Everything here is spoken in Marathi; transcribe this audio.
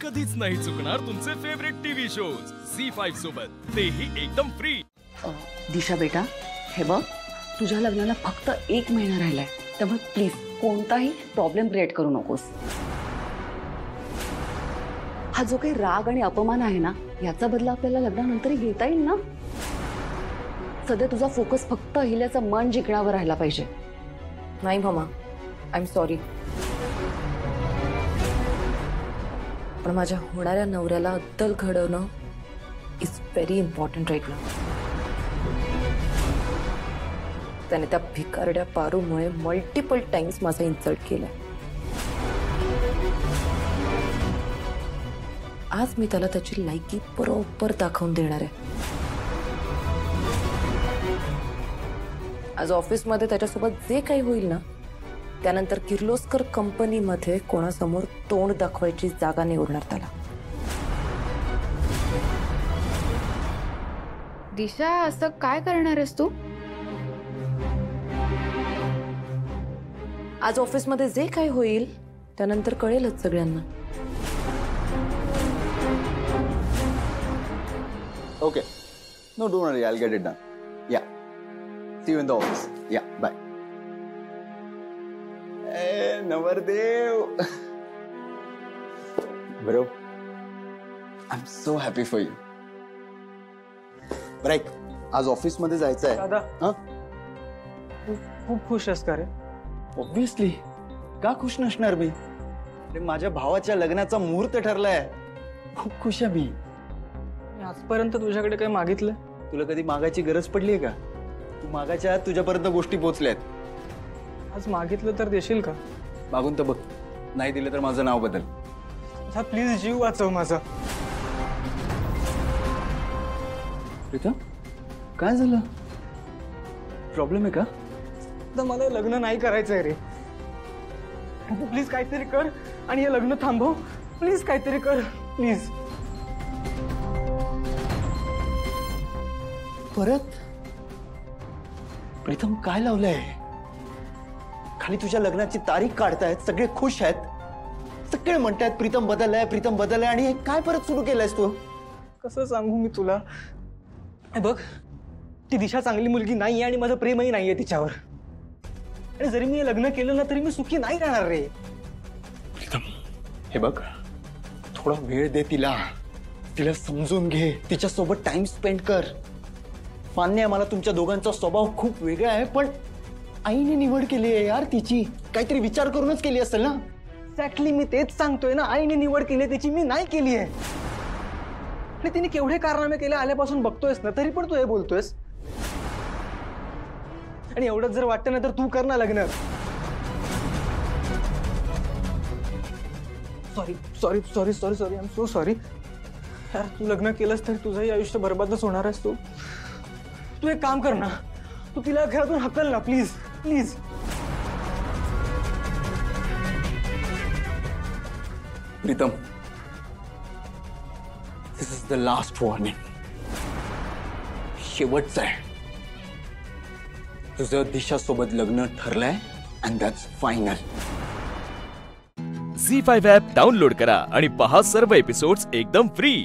कधीच नाही चुकणार तुमचे फेवरेट टीव्ही शोज झी5 सोबत, तेही एकदम फ्री। दिशा बेटा, हे बघ, तुझ्या लग्नाला फक्त 1 महिना राहिलाय, त्यामुळे प्लीज कोणताही प्रॉब्लेम क्रिएट करू नकोस। हा जो काही राग आणि अपमान आहे ना, याचा बदला आपल्याला लग्नानंतरही घेता येईल ना। सध्या तुझा फोकस फक्त अहिल्याचं मन जिंकण्यावर राहिला पाहिजे। नाही मामा, आय एम सॉरी, पण माझ्या होणाऱ्या नवऱ्याला अद्दल घडवणं is very important right now. त्याने त्या भिकारड्या पारूमुळे मल्टिपल टाइम्स माझा इन्सल्ट केला। आज मी त्याला त्याची लायकी बरोबर दाखवून देणार आहे। आज ऑफिसमध्ये त्याच्यासोबत जे काही होईल ना, त्यानंतर किर्लोस्कर कंपनीमध्ये कोणासमोर तोंड दाखवायची जागा नाही उरणार त्याला। दिशा, असं काय करणार आहेस तू? आज ऑफिसमध्ये जे काही होईल त्यानंतर कळेलच सगळ्यांना। Okay. No, don't worry. I'll get it done. Yeah. See you in the office. Yeah. Bye. Hey, Navardev. Bro, I'm so happy for you. Break. आज ऑफिस मध्ये जायचं आहे। दादा, हाँ? खूप खुश आहेस का रे? Obviously. का खुश नसणार मी? अरे माझ्या भावाच्या लग्नाचा मुहूर्त ठरलाय। खूप खुश आहे मी। आजपर्यंत तुझ्याकडे काय मागितलं? तुला कधी मागायची गरज पडलीये का? तू मागायच्या आत तुझ्यापर्यंत गोष्टी पोहोचल्यात। आज मागितलं तर देशील का? मागून तर बघ, नाही दिलं तर माझं नाव बदल। हा, प्लीज जीव वाचव माझा। प्रीतम, काय झालं? प्रॉब्लेम आहे का? तर मला लग्न नाही करायचंय रे। तू प्लीज काहीतरी कर आणि हे लग्न थांबव। प्लीज काहीतरी कर, प्लीज। परत? प्रीतम, काय लावलंय? खाली तुझ्या लग्नाची तारीख काढतायत, सगळे खुश आहेत, सगळे म्हणतायत प्रीतम बदललाय, प्रीतम बदललाय, आणि हे काय परत सुरू केलंयस तू? कसं सांगू मी तुला? हे बघ, ती दिशा चांगली मुलगी नाहीये आणि माझं प्रेमही नाहीये तिच्यावर। आणि जरी मी हे लग्न केलं ना तरी मी सुखी नाही राहणार रे। प्रीतम, हे बघ, थोडा वेळ दे तिला, तिला समजून घे, तिच्यासोबत टाइम स्पेंड कर। मान्य आहे मला तुमच्या दोघांचा स्वभाव खूप वेगळा आहे, पण आईने निवड केली आहे यार तिची, काहीतरी विचार करूनच केली असेल ना? एक्झॅक्टली, मी तेच सांगतोय ना, आईने निवड केली त्याची, मी नाही केली आहे। आणि तिने केवढे कारनामे केले आल्यापासून बघतोयस ना, तरी पण तू हे बोलतोयस। आणि एवढंच जर वाटतं ना तर तू कर ना लग्न। Sorry sorry sorry sorry sorry, I am so sorry यार। तू लग्न केलंस तर तुझंही आयुष्य बरबादच होणार आहेस। तू एक काम कर ना, तू तिला घरातून हकल ना, please please. Pritam, this is the last warning, शेवटचं आहे। तुझं दिशा सोबत लग्न ठरलंय and that's final. Zee five app download करा आणि पहा सर्व एपिसोड्स एकदम फ्री।